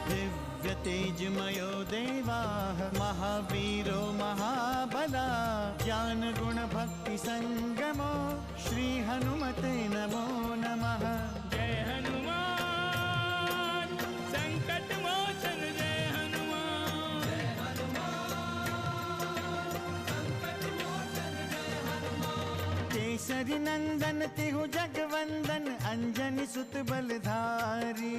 दिव्य तेजमयो देवाः महावीरो महाबला ज्ञान गुण भक्ति संगमो श्री हनुमते नमो नमः। जय हनुमान संकट मोचन जय हनुमान। जय हनुमान संकट मोचन जय हनुमान। केसरी नंदन तिहु जगवंदन अंजनी सुत बलधारी।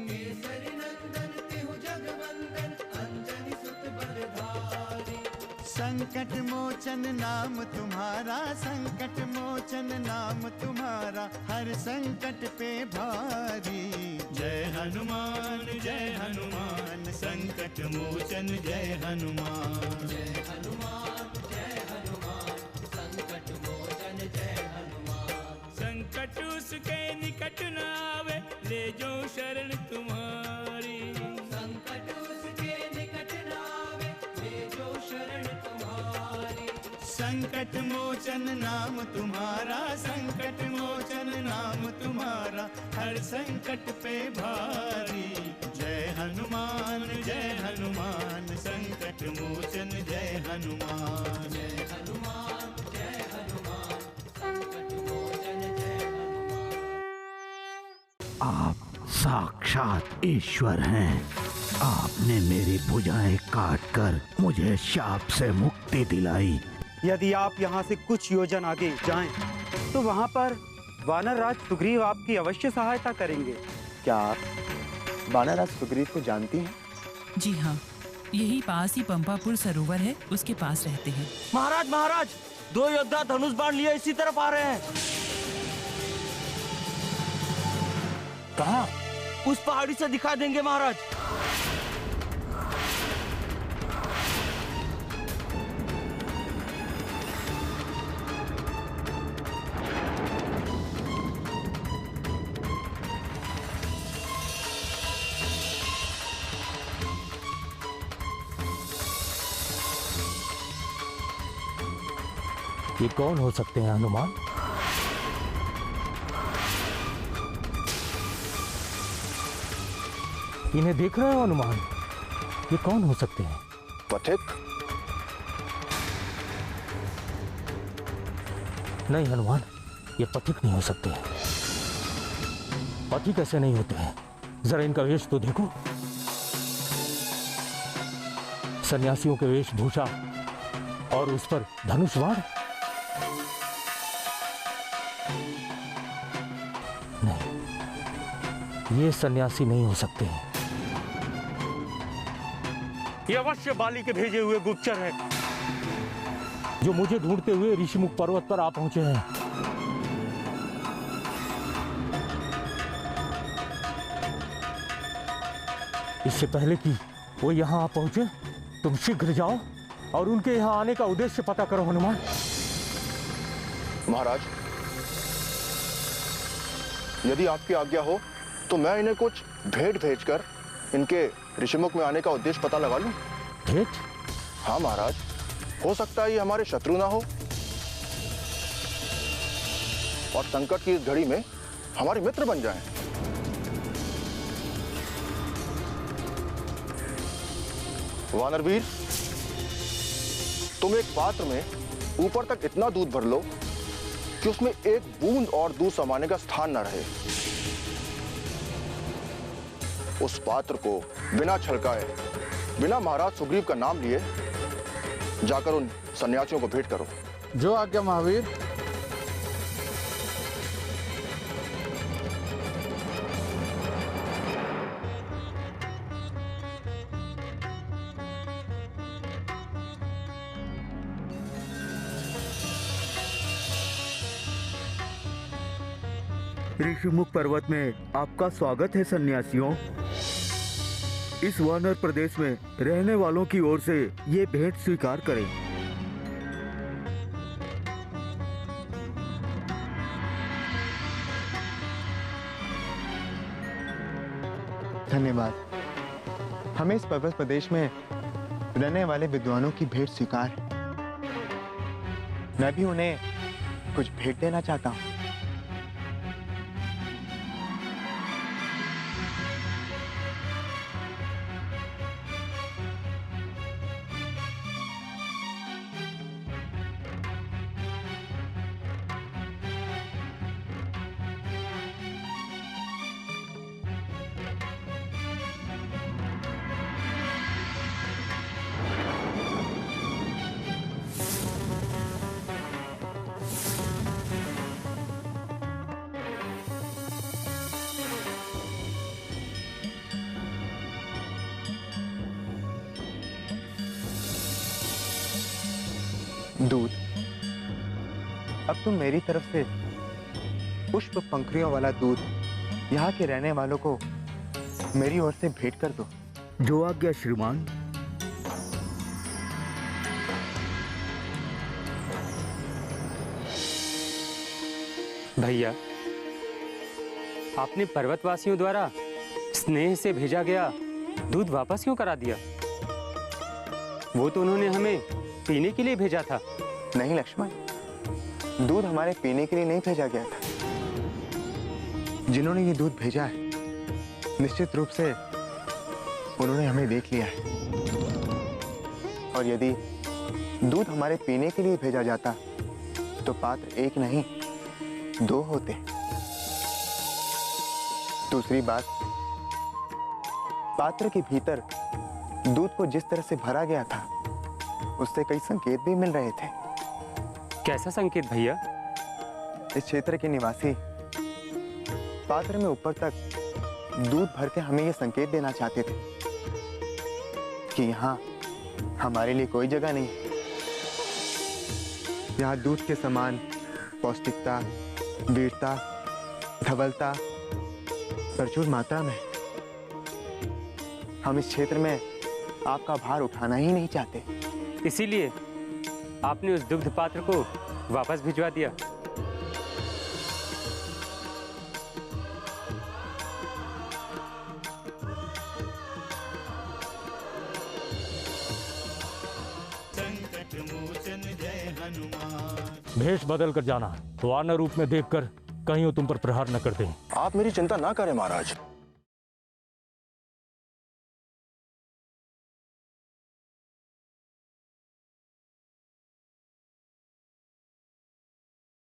केसरी नंदन तिहु जगवंदन अंजनी सुत बलधारी। संकट मोचन नाम तुम्हारा संकट मोचन नाम तुम्हारा हर संकट पे भारी। जय हनुमान संकट मोचन जय हनुमान। जय हनुमान संकट मोचन जय हनुमान। संकट उसके निकट न आवे ले जो शरण तुम्हारी। संकट उसके निकट न आवे ले जो शरण तुम्हारी। संकट मोचन नाम तुम्हारा संकट मोचन नाम तुम्हारा हर संकट पे भारी। जय हनुमान संकट मोचन जय हनुमान। जय हनुमान संकट मोचन जय हनुमान। आप साक्षात ईश्वर हैं। आपने मेरी भुजाएं काटकर मुझे शाप से मुक्ति दिलाई। यदि आप यहाँ से कुछ योजन आगे जाएं, तो वहाँ पर वानर राज सुग्रीव आपकी अवश्य सहायता करेंगे। क्या आप वानर राज सुग्रीव को जानती हैं? जी हाँ, यही पास ही पंपापुर सरोवर है, उसके पास रहते हैं। महाराज दो योद्धा धनुष बाण लिए इसी तरफ आ रहे हैं। कहाँ? उस पहाड़ी से दिखा देंगे महाराज। ये कौन हो सकते हैं हनुमान? इन्हें देख रहे हो हनुमान? ये कौन हो सकते हैं? पथिक? नहीं हनुमान, ये पथिक नहीं हो सकते हैं। पथिक कैसे नहीं होते हैं? जरा इनका वेश तो देखो। सन्यासियों के वेशभूषा और उस पर धनुष बाण। नहीं, ये सन्यासी नहीं हो सकते हैं। ये अवश्य बाली के भेजे हुए गुप्तचर हैं, जो मुझे ढूंढते हुए ऋषिमुख पर्वत पर आ पहुंचे हैं। इससे पहले कि वो यहां आ पहुंचे, तुम शीघ्र जाओ और उनके यहां आने का उद्देश्य पता करो हनुमान। महाराज, यदि आपकी आज्ञा हो तो मैं इन्हें कुछ भेंट भेजकर इनके ऋषिमुख में आने का उद्देश्य पता लगा लूं। भेंट? हाँ महाराज, हो सकता है ये हमारे शत्रु ना हो और संकट की इस घड़ी में हमारे मित्र बन जाएं। वानरवीर, तुम एक पात्र में ऊपर तक इतना दूध भर लो कि उसमें एक बूंद और दूध समाने का स्थान न रहे। उस पात्र को बिना छलकाए, बिना महाराज सुग्रीव का नाम लिए जाकर उन सन्यासियों को भेंट करो। जो आज्ञा महावीर। ऋषिमुख पर्वत में आपका स्वागत है सन्यासियों। इस वानर प्रदेश में रहने वालों की ओर से ये भेंट स्वीकार करें। धन्यवाद। हमें इस पर्वत प्रदेश में रहने वाले विद्वानों की भेंट स्वीकार है। मैं भी उन्हें कुछ भेंट देना चाहता हूँ। दूध, अब तुम मेरी तरफ से पुष्प पंखुड़ियों वाला दूध यहाँ के रहने वालों को मेरी ओर से भेंट कर दो। जो आज्ञा श्रीमान। भैया, आपने पर्वतवासियों द्वारा स्नेह से भेजा गया दूध वापस क्यों करा दिया? वो तो उन्होंने हमें पीने के लिए भेजा था। नहीं लक्ष्मण, दूध हमारे पीने के लिए नहीं भेजा गया था। जिन्होंने ये दूध भेजा है निश्चित रूप से उन्होंने हमें देख लिया है, और यदि दूध हमारे पीने के लिए भेजा जाता तो पात्र एक नहीं 2 होते। दूसरी बात, पात्र के भीतर दूध को जिस तरह से भरा गया था उससे कई संकेत भी मिल रहे थे। कैसा संकेत भैया? इस क्षेत्र के निवासी पात्र में ऊपर तक दूध भर के हमें यह संकेत देना चाहते थे कि यहाँ हमारे लिए कोई जगह नहीं है। यहाँ दूध के समान पौष्टिकता, वीरता, धवलता प्रचुर मात्रा में। हम इस क्षेत्र में आपका भार उठाना ही नहीं चाहते। इसीलिए आपने उस दुग्ध पात्र को वापस भिजवा दिया। संकट मोचन जय हनुमान। भेष बदल कर जाना, वानर रूप में देखकर कहीं वो तुम पर प्रहार न कर दें। आप मेरी चिंता ना करें महाराज।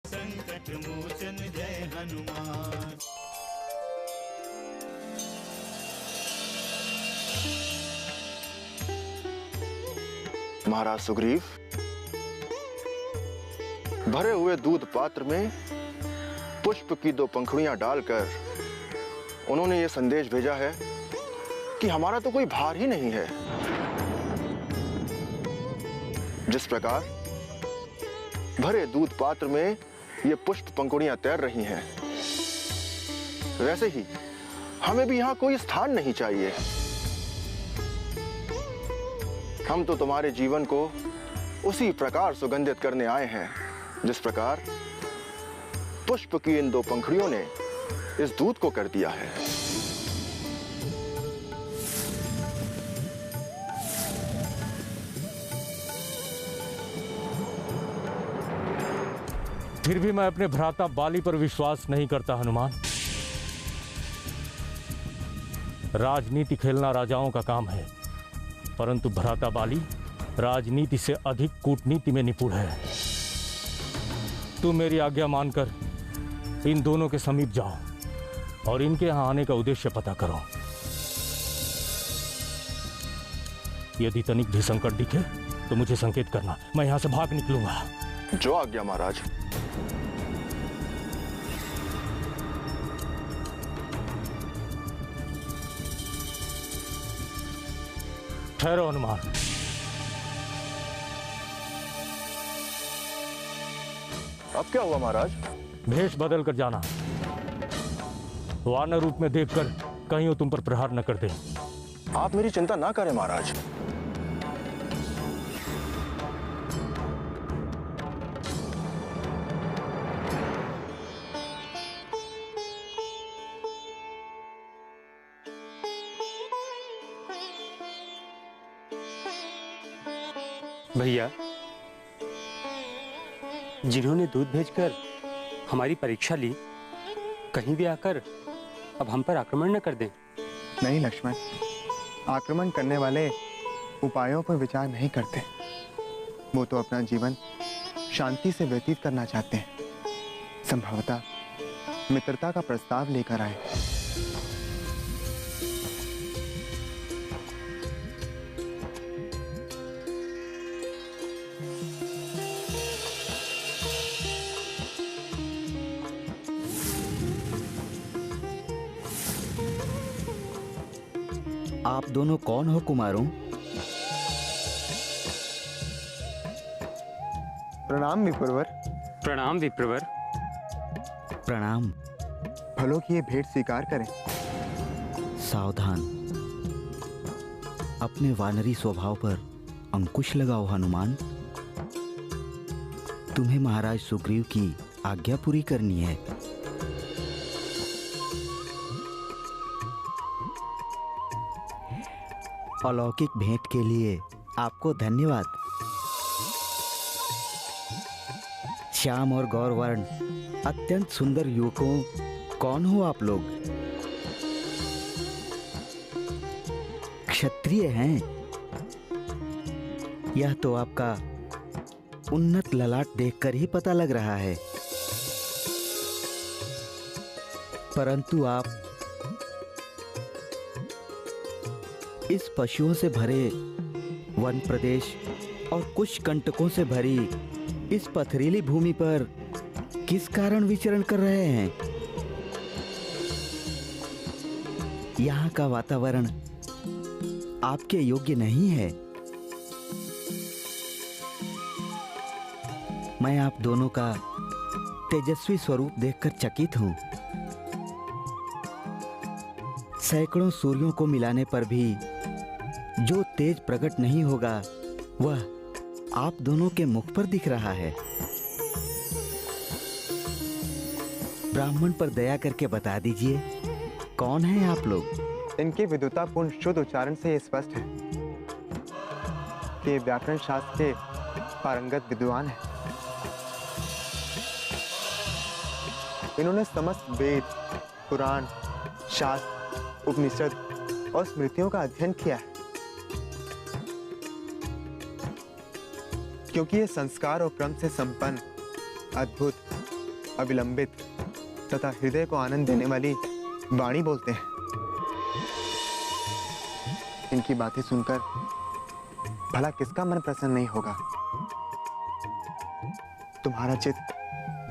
संकट मोचन जय हनुमान। महाराज सुग्रीव, भरे हुए दूध पात्र में पुष्प की 2 पंखुड़ियां डालकर उन्होंने ये संदेश भेजा है कि हमारा तो कोई भार ही नहीं है। जिस प्रकार भरे दूध पात्र में ये पुष्प पंखुड़ियां तैर रही हैं, वैसे ही हमें भी यहां कोई स्थान नहीं चाहिए। हम तो तुम्हारे जीवन को उसी प्रकार सुगंधित करने आए हैं जिस प्रकार पुष्प की इन 2 पंखुड़ियों ने इस दूध को कर दिया है। फिर भी मैं अपने भ्राता बाली पर विश्वास नहीं करता हनुमान। राजनीति खेलना राजाओं का काम है, परंतु भ्राता बाली राजनीति से अधिक कूटनीति में निपुण है। तुम मेरी आज्ञा मानकर इन दोनों के समीप जाओ और इनके यहां आने का उद्देश्य पता करो। यदि तनिक भी संकट दिखे तो मुझे संकेत करना, मैं यहां से भाग निकलूंगा। जो आज्ञा महाराज। ठहरो हनुमान। अब क्या हुआ महाराज? भेष बदल कर जाना, वानर रूप में देखकर कहीं वो तुम पर प्रहार न कर दे। आप मेरी चिंता ना करें महाराज। भैया, जिन्होंने दूध भेजकर हमारी परीक्षा ली, कहीं भी आकर अब हम पर आक्रमण न कर दें। नहीं लक्ष्मण, आक्रमण करने वाले उपायों पर विचार नहीं करते। वो तो अपना जीवन शांति से व्यतीत करना चाहते हैं। संभवतः मित्रता का प्रस्ताव लेकर आए। आप दोनों कौन हो कुमारों? प्रणाम विप्रवर। प्रणाम विप्रवर। प्रणाम। फलों की ये भेंट स्वीकार करें। सावधान, अपने वानरी स्वभाव पर अंकुश लगाओ हनुमान। तुम्हें महाराज सुग्रीव की आज्ञा पूरी करनी है। अलौकिक भेंट के लिए आपको धन्यवाद। श्याम और गौरवर्ण अत्यंत सुंदर युवकों, कौन हो आप लोग? क्षत्रिय हैं? यह तो आपका उन्नत ललाट देखकर ही पता लग रहा है। परंतु आप इस पशुओं से भरे वन प्रदेश और कुछ कंटकों से भरी इस पथरीली भूमि पर किस कारण विचरण कर रहे हैं? यहाँ का वातावरण आपके योग्य नहीं है। मैं आप दोनों का तेजस्वी स्वरूप देखकर चकित हूं। सैकड़ों सूर्यों को मिलाने पर भी जो तेज प्रकट नहीं होगा, वह आप दोनों के मुख पर दिख रहा है। ब्राह्मण पर दया करके बता दीजिए, कौन है आप लोग? इनके विद्वतापूर्ण शुद्ध उच्चारण से ये स्पष्ट है कि व्याकरण शास्त्र के पारंगत विद्वान हैं। इन्होंने समस्त वेद, पुराण, शास्त्र, उपनिषद और स्मृतियों का अध्ययन किया है। क्योंकि ये संस्कार और क्रम से संपन्न, अद्भुत, अविलंबित तथा हृदय को आनंद देने वाली वाणी बोलते हैं। इनकी बातें सुनकर भला किसका मन प्रसन्न नहीं होगा? तुम्हारा चित्त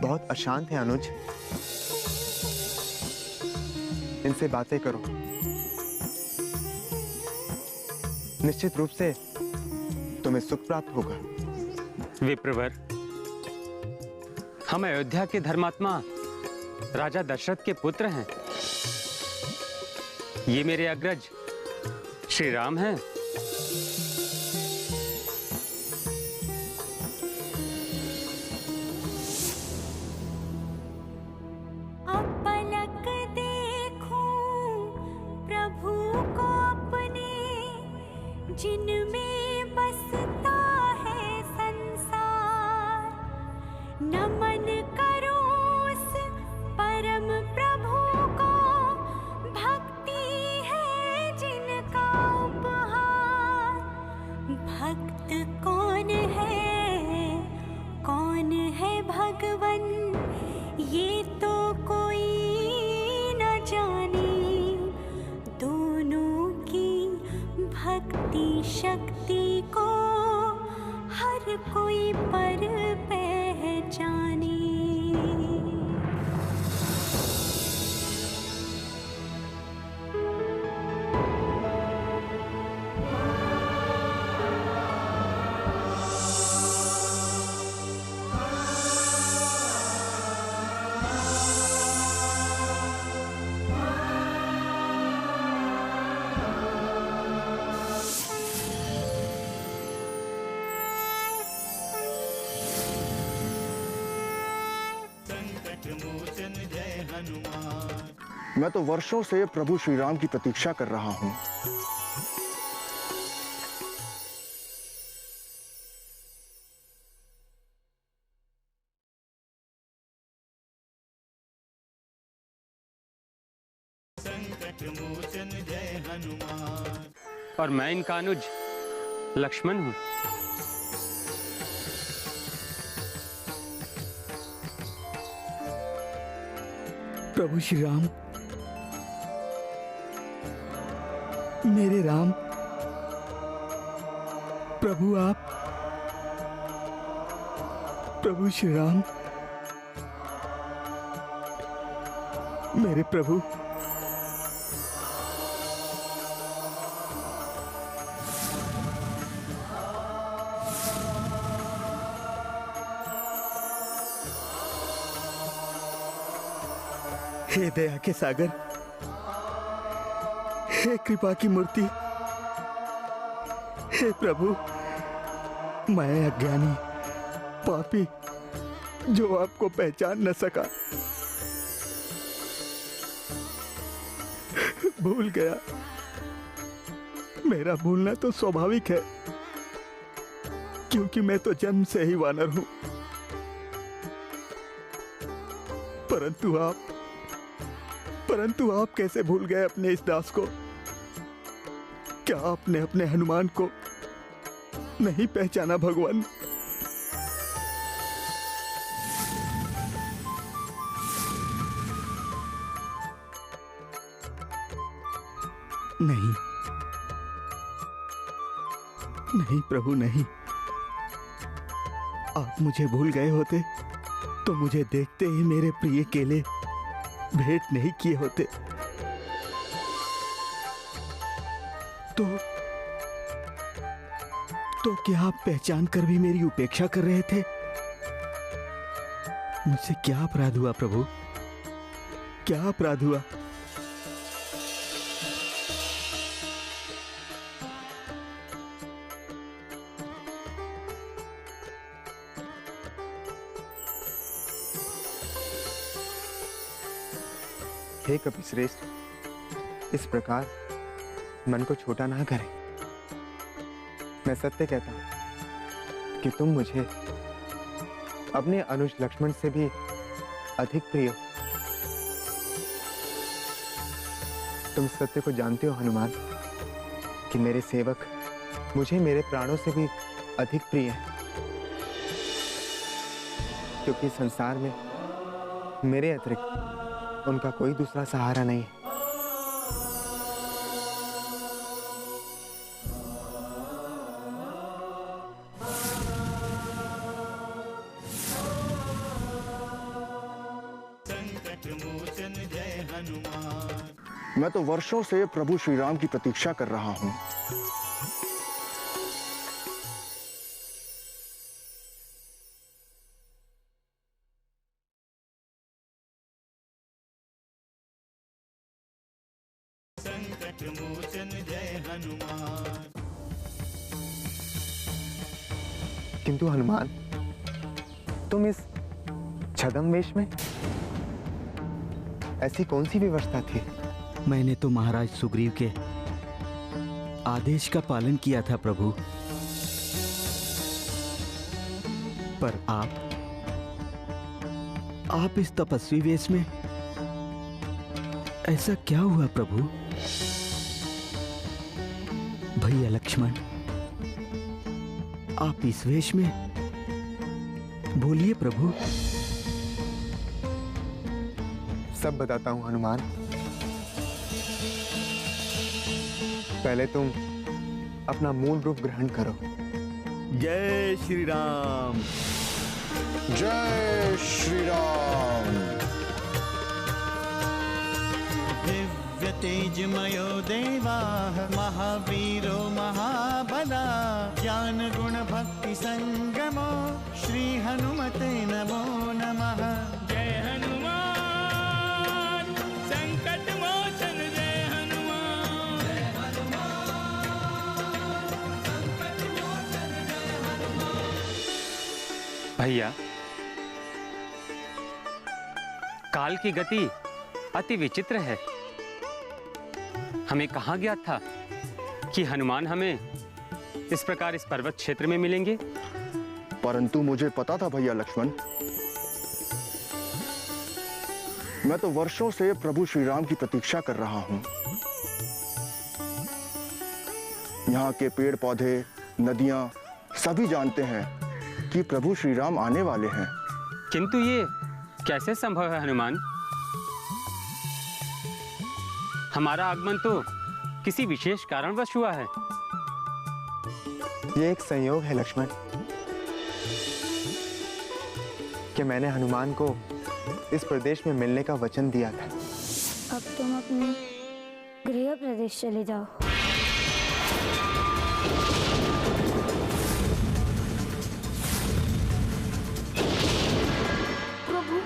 बहुत अशांत है अनुज। इनसे बातें करो, निश्चित रूप से तुम्हें सुख प्राप्त होगा। विप्रवर, हम अयोध्या के धर्मात्मा राजा दशरथ के पुत्र हैं। ये मेरे अग्रज श्री राम हैं। पलक देखूं प्रभु को अपने, जिनमें बसता है संसार। नमन करो उस परम प्रभु को, भक्ति है जिनका उपहार। भक्त कौन है भगवन, ये तो कोई न जाने। दोनों की भक्ति शक्ति को हर कोई पर पहचाने। मोचन जय हनुमान। मैं तो वर्षों से प्रभु श्री राम की प्रतीक्षा कर रहा हूं। संकट मोचन जय हनुमान। और मैं इनका अनुज लक्ष्मण हूं। प्रभु श्री राम, मेरे राम, प्रभु आप, प्रभु श्री राम, मेरे प्रभु। हे दया के सागर, हे कृपा की मूर्ति, हे प्रभु, मैं अज्ञानी पापी जो आपको पहचान न सका, भूल गया। मेरा भूलना तो स्वाभाविक है, क्योंकि मैं तो जन्म से ही वानर हूं। परंतु आप कैसे भूल गए अपने इस दास को? क्या आपने अपने हनुमान को नहीं पहचाना भगवान? नहीं, नहीं प्रभु, नहीं। आप मुझे भूल गए होते तो मुझे देखते ही मेरे प्रिय केले भेंट नहीं किए होते। तो क्या आप पहचान कर भी मेरी उपेक्षा कर रहे थे? मुझसे क्या अपराध हुआ प्रभु? क्या अपराध हुआ? हे कपिश्रेष्ठ, इस प्रकार मन को छोटा ना करें। मैं सत्य कहता हूं कि तुम मुझे अपने अनुज लक्ष्मण से भी अधिक प्रिय हो। तुम सत्य को जानते हो हनुमान, कि मेरे सेवक मुझे मेरे प्राणों से भी अधिक प्रिय हैं, क्योंकि संसार में मेरे अतिरिक्त उनका कोई दूसरा सहारा नहीं है। संकट मोचन जय हनुमान। मैं तो वर्षों से प्रभु श्री राम की प्रतीक्षा कर रहा हूं। संकट मोचन जय हनुमान। किंतु हनुमान, तुम इस छद्म वेश में ऐसी कौन सी व्यवस्था थी? मैंने तो महाराज सुग्रीव के आदेश का पालन किया था प्रभु। पर आप इस तपस्वी वेश में, ऐसा क्या हुआ प्रभु? भैया लक्ष्मण, आप इस वेश में, बोलिए प्रभु। सब बताता हूं हनुमान। पहले तुम अपना मूल रूप ग्रहण करो। जय श्री राम। जय श्री राम। दिव्य तेजमयो देवाः महावीरो महाबला ज्ञान गुण भक्ति संगमो श्री हनुमते नमो नमः। जय हनुमान संकट मोचन जय हनुमान। जय हनुमान संकट मोचन जय हनुमान। भैया, काल की गति अति विचित्र है। हमें कहा गया था कि हनुमान हमें इस प्रकार इस पर्वत क्षेत्र में मिलेंगे? परंतु मुझे पता था भैया लक्ष्मण, मैं तो वर्षों से प्रभु श्री राम की प्रतीक्षा कर रहा हूं। यहाँ के पेड़ पौधे, नदियां सभी जानते हैं कि प्रभु श्री राम आने वाले हैं। किंतु ये कैसे संभव है हनुमान? हमारा आगमन तो किसी विशेष कारणवश हुआ है। ये एक संयोग है लक्ष्मण, कि मैंने हनुमान को इस प्रदेश में मिलने का वचन दिया था। अब तुम अपने गृह प्रदेश चले जाओ। प्रभु,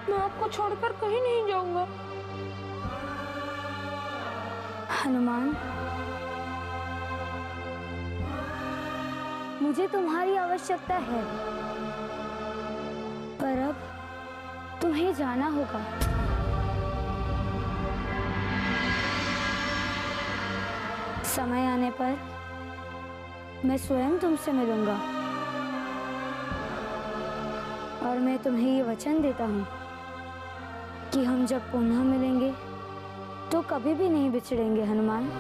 मैं आपको छोड़कर कहीं नहीं जाऊंगा। हनुमान, मुझे तुम्हारी आवश्यकता है, पर अब तुम्हें जाना होगा। समय आने पर मैं स्वयं तुमसे मिलूंगा और मैं तुम्हें ये वचन देता हूँ कि हम जब पुनः मिलेंगे तो कभी भी नहीं बिछड़ेंगे हनुमान।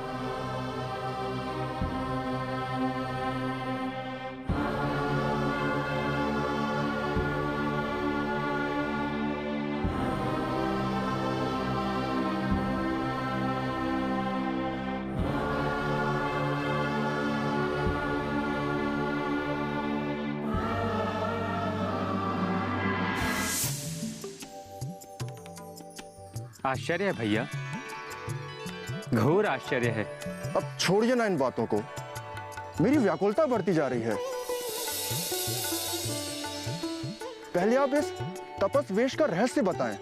आश्चर्य है भैया, घोर आश्चर्य है। अब छोड़िए ना इन बातों को, मेरी व्याकुलता बढ़ती जा रही है। पहले आप इस तपस वेश का रहस्य बताएं।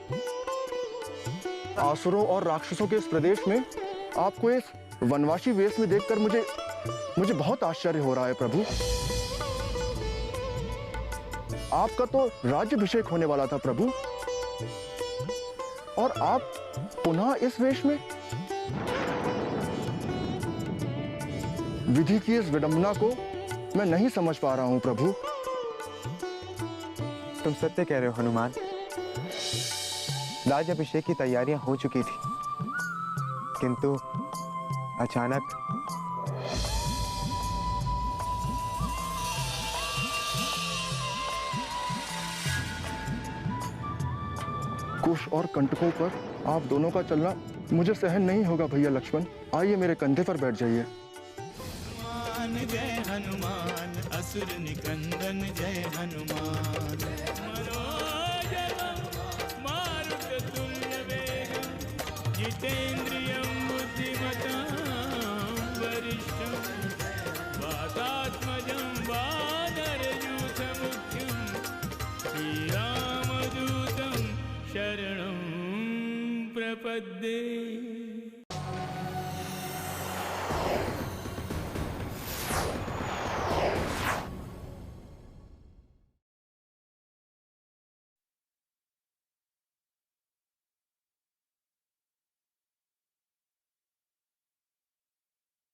आसुरों और राक्षसों के इस प्रदेश में आपको इस वनवासी वेश में देखकर मुझे बहुत आश्चर्य हो रहा है प्रभु। आपका तो राज्याभिषेक होने वाला था प्रभु, और आप पुनः इस वेश में। विधि की इस विडंबना को मैं नहीं समझ पा रहा हूं प्रभु। तुम सत्य कह रहे हो हनुमान। राज्याभिषेक की तैयारियां हो चुकी थी, किंतु अचानक कुश और कंटकों पर आप दोनों का चलना मुझे सहन नहीं होगा भैया लक्ष्मण। आइए मेरे कंधे पर बैठ जाइए। हनुमान जय हनुमान, असुर निकंदन जय हनुमान। जितेन्द्रियं बुद्धिमतां वरिष्ठं वातात्मजं वानरयूथमुख्यं श्रीरामदूतं शरणं प्रपद्ये।